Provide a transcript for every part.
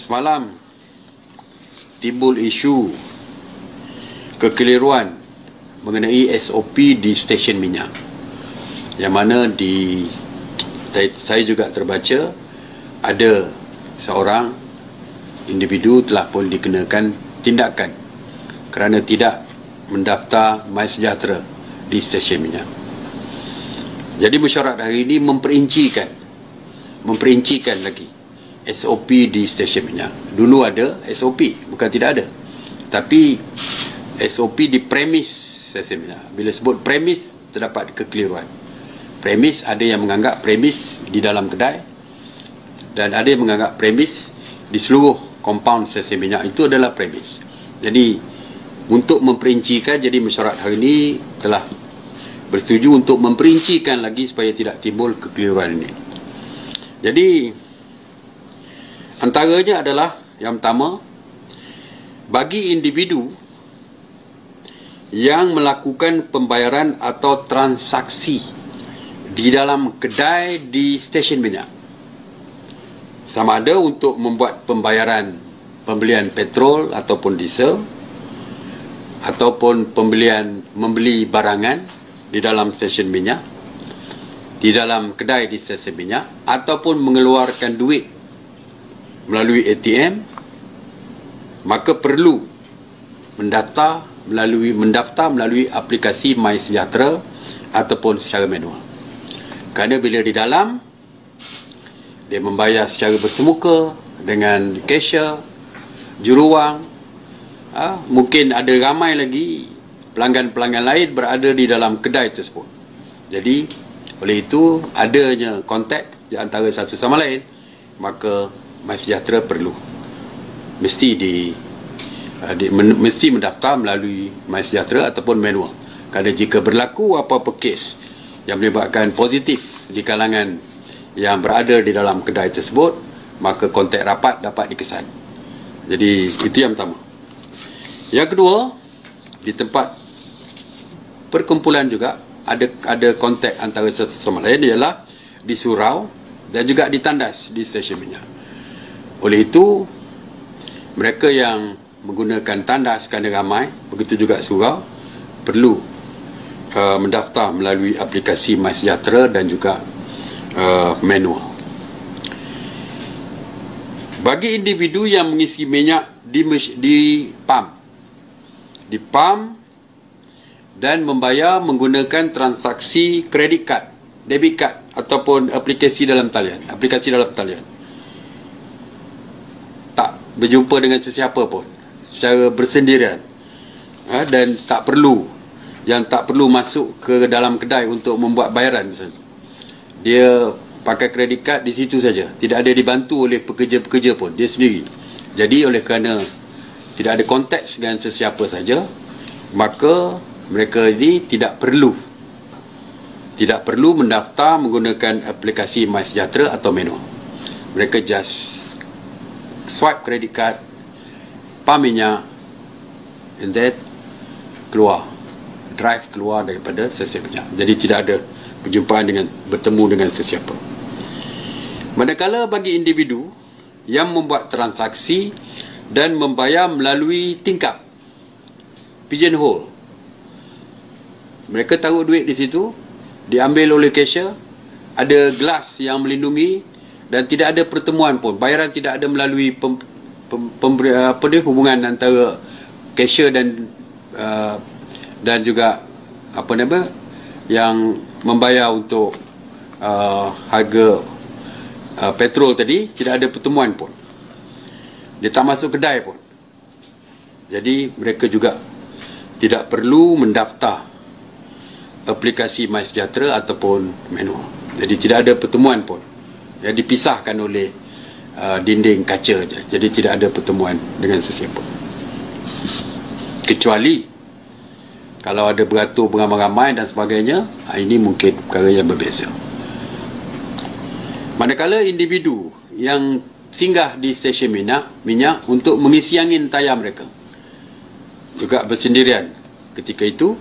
Semalam timbul isu kekeliruan mengenai SOP di stesen minyak, yang mana saya juga terbaca ada seorang individu telah pun dikenakan tindakan kerana tidak mendaftar MySejahtera di stesen minyak. Jadi mesyuarat hari ini memperincikan lagi SOP di stesen minyak. Dulu ada SOP, bukan tidak ada, tapi SOP di premis stesen minyak. Bila sebut premis, terdapat kekeliruan. Premis, ada yang menganggap premis di dalam kedai, dan ada yang menganggap premis di seluruh kompaun stesen minyak itu adalah premis. Jadi untuk memperincikan, jadi mesyuarat hari ini telah bersetuju untuk memperincikan lagi supaya tidak timbul kekeliruan ini. Jadi antaranya adalah yang pertama, bagi individu yang melakukan pembayaran atau transaksi di dalam kedai di stesen minyak, sama ada untuk membuat pembelian petrol ataupun diesel, ataupun membeli barangan di dalam stesen minyak, di dalam kedai di stesen minyak, ataupun mengeluarkan duit melalui ATM, maka perlu mendaftar melalui aplikasi MySejahtera ataupun secara manual. Kerana bila di dalam, dia membayar secara bersemuka dengan cashier, juruwang. Mungkin ada ramai lagi pelanggan-pelanggan lain berada di dalam kedai tersebut. Jadi oleh itu, adanya kontak di antara satu sama lain, maka MySejahtera mesti mendaftar melalui MySejahtera ataupun manual. Kerana jika berlaku apa-apa kes yang menyebabkan positif di kalangan yang berada di dalam kedai tersebut, maka kontak rapat dapat dikesan. Jadi itu yang pertama. Yang kedua, di tempat perkumpulan juga ada kontak antara satu sama lain, ialah di surau dan juga di tandas di stesen minyak. Oleh itu, mereka yang menggunakan tandas kerana ramai, begitu juga surau, perlu mendaftar melalui aplikasi MySejahtera dan juga manual. Bagi individu yang mengisi minyak di pam dan membayar menggunakan transaksi kredit kad, debit kad ataupun aplikasi dalam talian, tak berjumpa dengan sesiapa pun secara bersendirian, dan tak perlu masuk ke dalam kedai untuk membuat bayaran misalnya. Dia pakai kredit kad di situ saja, tidak ada dibantu oleh pekerja-pekerja pun, dia sendiri. Jadi oleh kerana tidak ada konteks dengan sesiapa saja, maka mereka ini tidak perlu mendaftar menggunakan aplikasi MySejahtera atau manual. Mereka just swipe kredit kad, pam minyak, and then drive keluar daripada stesen minyak. Jadi tidak ada perjumpaan bertemu dengan sesiapa. Manakala bagi individu yang membuat transaksi dan membayar melalui tingkap, pigeonhole, mereka taruh duit di situ, diambil oleh cashier, ada gelas yang melindungi, dan tidak ada pertemuan pun, bayaran tidak ada melalui hubungan antara cashier dan juga yang membayar untuk harga petrol tadi, tidak ada pertemuan pun. Dia tak masuk kedai pun. Jadi mereka juga tidak perlu mendaftar aplikasi MySejahtera ataupun manual. Jadi tidak ada pertemuan pun. Yang dipisahkan oleh dinding kaca saja. Jadi tidak ada pertemuan dengan sesiapa. Kecuali kalau ada beratur beramai-ramai dan sebagainya, ini mungkin perkara yang berbeza. Manakala individu yang singgah di stesen minyak untuk mengisi angin tayar mereka juga bersendirian ketika itu,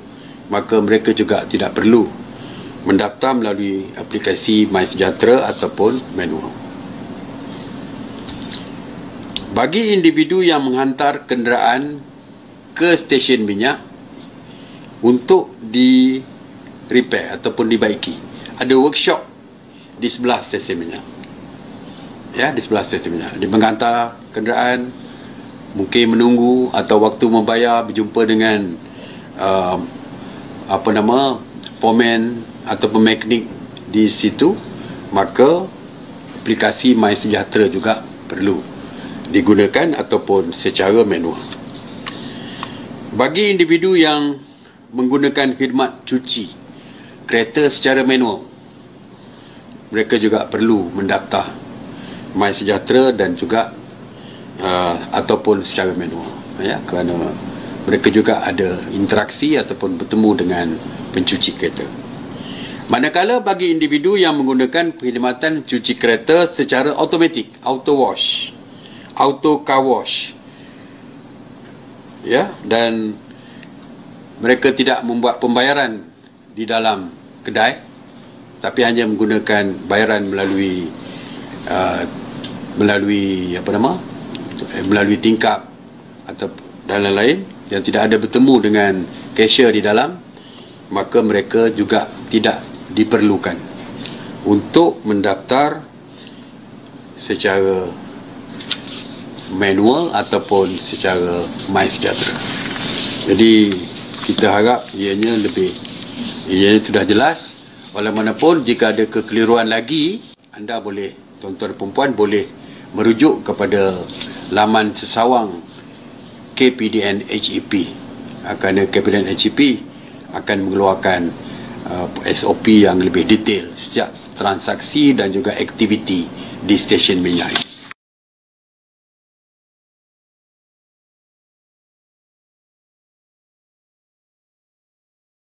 maka mereka juga tidak perlu mendaftar melalui aplikasi MySejahtera ataupun manual. Bagi individu yang menghantar kenderaan ke stesen minyak untuk di repair ataupun dibaiki, ada workshop di sebelah stesen minyak. Ya, di sebelah stesen minyak. Dia menghantar kenderaan, mungkin menunggu atau waktu membayar, berjumpa dengan foreman ataupun mekanik di situ, maka aplikasi MySejahtera juga perlu digunakan ataupun secara manual. Bagi individu yang menggunakan khidmat cuci kereta secara manual, mereka juga perlu mendaftar MySejahtera dan juga ataupun secara manual, ya, kerana mereka juga ada interaksi ataupun bertemu dengan pencuci kereta. Manakala bagi individu yang menggunakan perkhidmatan cuci kereta secara automatik, auto wash, auto car wash, ya, dan mereka tidak membuat pembayaran di dalam kedai, tapi hanya menggunakan bayaran melalui melalui tingkap atau dan lain-lain, yang tidak ada bertemu dengan cashier di dalam, maka mereka juga tidak diperlukan untuk mendaftar secara manual ataupun secara MySejahtera. Jadi kita harap ianya sudah jelas. Walaupun jika ada kekeliruan lagi, anda boleh, tuan-tuan dan puan-puan, boleh merujuk kepada laman sesawang KPDN HEP. Kerana KPDN HEP akan mengeluarkan SOP yang lebih detail setiap transaksi dan juga aktiviti di stesen minyak.